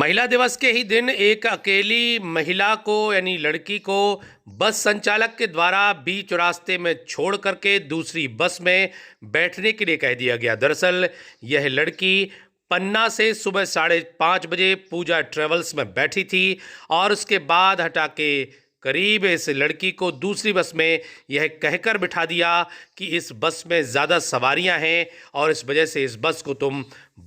महिला दिवस के ही दिन एक अकेली महिला को यानी लड़की को बस संचालक के द्वारा बीच रास्ते में छोड़ करके दूसरी बस में बैठने के लिए कह दिया गया। दरअसल यह लड़की पन्ना से सुबह 5:30 बजे पूजा ट्रेवल्स में बैठी थी और उसके बाद हटा के करीब इस लड़की को दूसरी बस में यह कहकर बिठा दिया कि इस बस में ज़्यादा सवारियां हैं और इस वजह से इस बस को तुम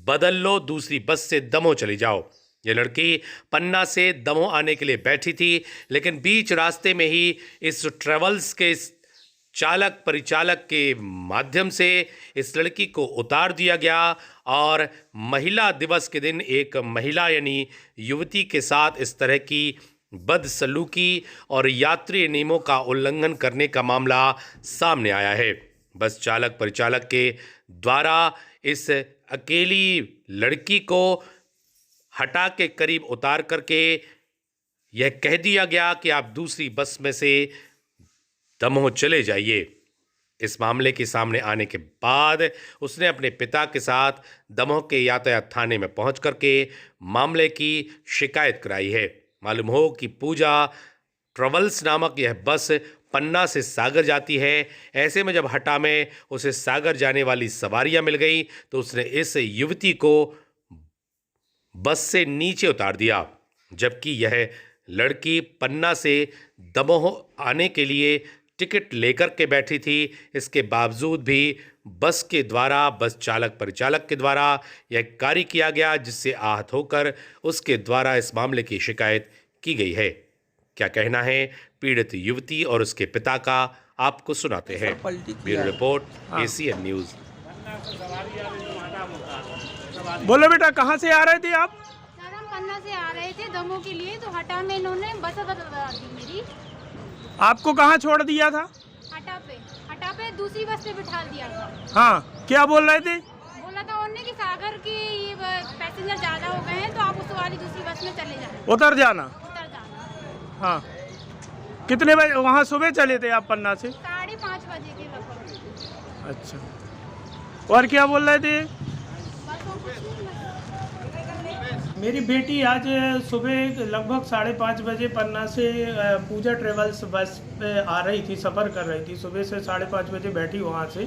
बदल लो, दूसरी बस से दमोह चली जाओ। ये लड़की पन्ना से दमोह आने के लिए बैठी थी, लेकिन बीच रास्ते में ही इस ट्रेवल्स के चालक परिचालक के माध्यम से इस लड़की को उतार दिया गया और महिला दिवस के दिन एक महिला यानी युवती के साथ इस तरह की बदसलूकी और यात्री नियमों का उल्लंघन करने का मामला सामने आया है। बस चालक परिचालक के द्वारा इस अकेली लड़की को हटा के करीब उतार करके यह कह दिया गया कि आप दूसरी बस में से दमोह चले जाइए। इस मामले के सामने आने के बाद उसने अपने पिता के साथ दमोह के यातायात थाने में पहुंच करके मामले की शिकायत कराई है। मालूम हो कि पूजा ट्रेवल्स नामक यह बस पन्ना से सागर जाती है। ऐसे में जब हटा में उसे सागर जाने वाली सवारियां मिल गई तो उसने इस युवती को बस से नीचे उतार दिया, जबकि यह लड़की पन्ना से दमोह आने के लिए टिकट लेकर के बैठी थी। इसके बावजूद भी बस के द्वारा, बस चालक परिचालक के द्वारा यह कार्य किया गया, जिससे आहत होकर उसके द्वारा इस मामले की शिकायत की गई है। क्या कहना है पीड़ित युवती और उसके पिता का, आपको सुनाते हैं। Bureau report, ACN news. बोलो बेटा, कहाँ से आ रहे थे आप? सर हम पन्ना से आ रहे थे दमोह के लिए, तो हटा में इन्होंने बस बदल दी मेरी। आपको कहाँ छोड़ दिया था? हटा पे दूसरी बस पे बिठा दिया था। हाँ, क्या बोल रहे थे? बोला था उन्होंने कि सागर के ये पैसेंजर ज्यादा हो गए हैं तो आप उस वाली दूसरी बस में चले जाना। उतर जाना। हाँ, कितने बजे वहाँ सुबह चले थे आप पन्ना से? 5:30 बजे के लगभग। अच्छा, और क्या बोल रहे थे? मेरी बेटी आज सुबह लगभग 5:30 बजे पन्ना से पूजा ट्रेवल्स बस पे आ रही थी, सफ़र कर रही थी। सुबह से 5:30 बजे बैठी वहाँ से।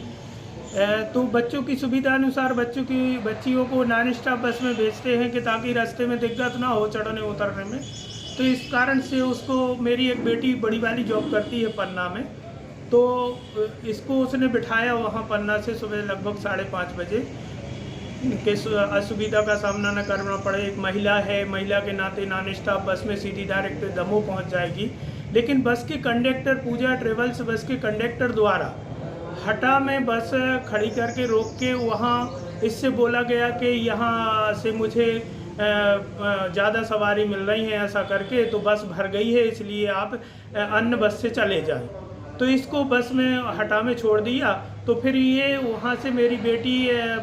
तो बच्चों की सुविधा अनुसार बच्चियों को नॉन स्टॉप बस में भेजते हैं कि ताकि रास्ते में दिक्कत ना हो चढ़ने उतरने में। तो इस कारण से उसको, मेरी एक बेटी बड़ी वाली जॉब करती है पन्ना में, तो इसको उसने बिठाया वहाँ पन्ना से सुबह लगभग 5:30 बजे कि असुविधा का सामना न करना पड़े। एक महिला है, महिला के नाते नॉन स्टॉप बस में सीधी डायरेक्ट दमोह पहुंच जाएगी। लेकिन बस के कंडक्टर, पूजा ट्रेवल्स बस के कंडक्टर द्वारा हटा में बस खड़ी करके रोक के वहां इससे बोला गया कि यहाँ से मुझे ज़्यादा सवारी मिल रही हैं, ऐसा करके तो बस भर गई है, इसलिए आप अन्य बस से चले जाएं। तो इसको बस में हटा में छोड़ दिया। तो फिर ये वहाँ से मेरी बेटी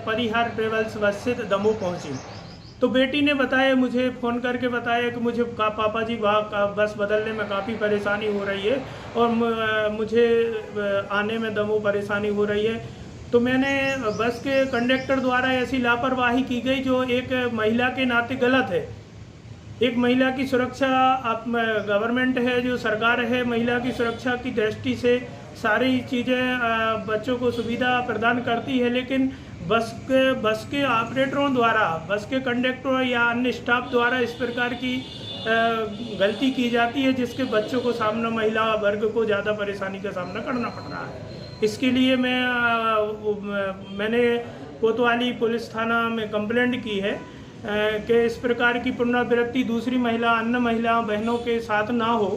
परिहार ट्रेवल्स बस से दमोह पहुँची। तो बेटी ने बताया, मुझे फ़ोन करके बताया कि मुझे पापा जी वहाँ बस बदलने में काफ़ी परेशानी हो रही है और मुझे आने में दमोह परेशानी हो रही है। तो मैंने बस के कंडक्टर द्वारा ऐसी लापरवाही की गई जो एक महिला के नाते गलत है। एक महिला की सुरक्षा, आप गवर्नमेंट है, जो सरकार है, महिला की सुरक्षा की दृष्टि से सारी चीज़ें बच्चों को सुविधा प्रदान करती है, लेकिन बस के ऑपरेटरों द्वारा, बस के कंडक्टरों या अन्य स्टाफ द्वारा इस प्रकार की गलती की जाती है, जिसके बच्चों को सामना, महिला वर्ग को ज़्यादा परेशानी का सामना करना पड़ रहा है। इसके लिए मैंने कोतवाली पुलिस थाना में कंप्लेंट की है कि इस प्रकार की पुनरावृत्ति दूसरी महिला, अन्य महिला बहनों के साथ ना हो।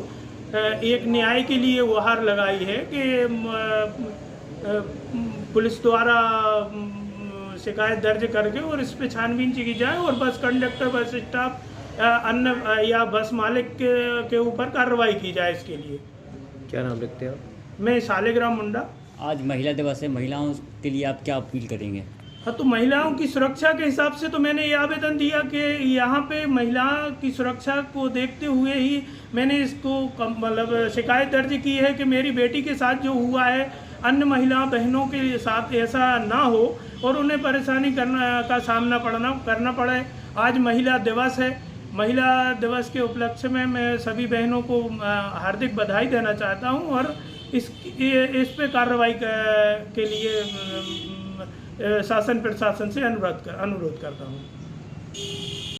एक न्याय के लिए गुहार लगाई है कि पुलिस द्वारा शिकायत दर्ज करके और इस पे छानबीन की जाए और बस कंडक्टर, बस स्टाफ, अन्य या बस मालिक के ऊपर कार्रवाई की जाए। इसके लिए क्या नाम रखते हो? मैं शालिग्राम मुंडा। आज महिला दिवस है, महिलाओं के लिए आप क्या अपील करेंगे? हाँ, तो महिलाओं की सुरक्षा के हिसाब से तो मैंने ये आवेदन दिया कि यहाँ पे महिला की सुरक्षा को देखते हुए ही मैंने इसको मतलब शिकायत दर्ज की है कि मेरी बेटी के साथ जो हुआ है अन्य महिला बहनों के साथ ऐसा ना हो और उन्हें परेशानी का सामना करना पड़े। आज महिला दिवस है, महिला दिवस के उपलक्ष्य में मैं सभी बहनों को हार्दिक बधाई देना चाहता हूं और इस पे कार्रवाई के लिए शासन प्रशासन से अनुरोध करता हूं।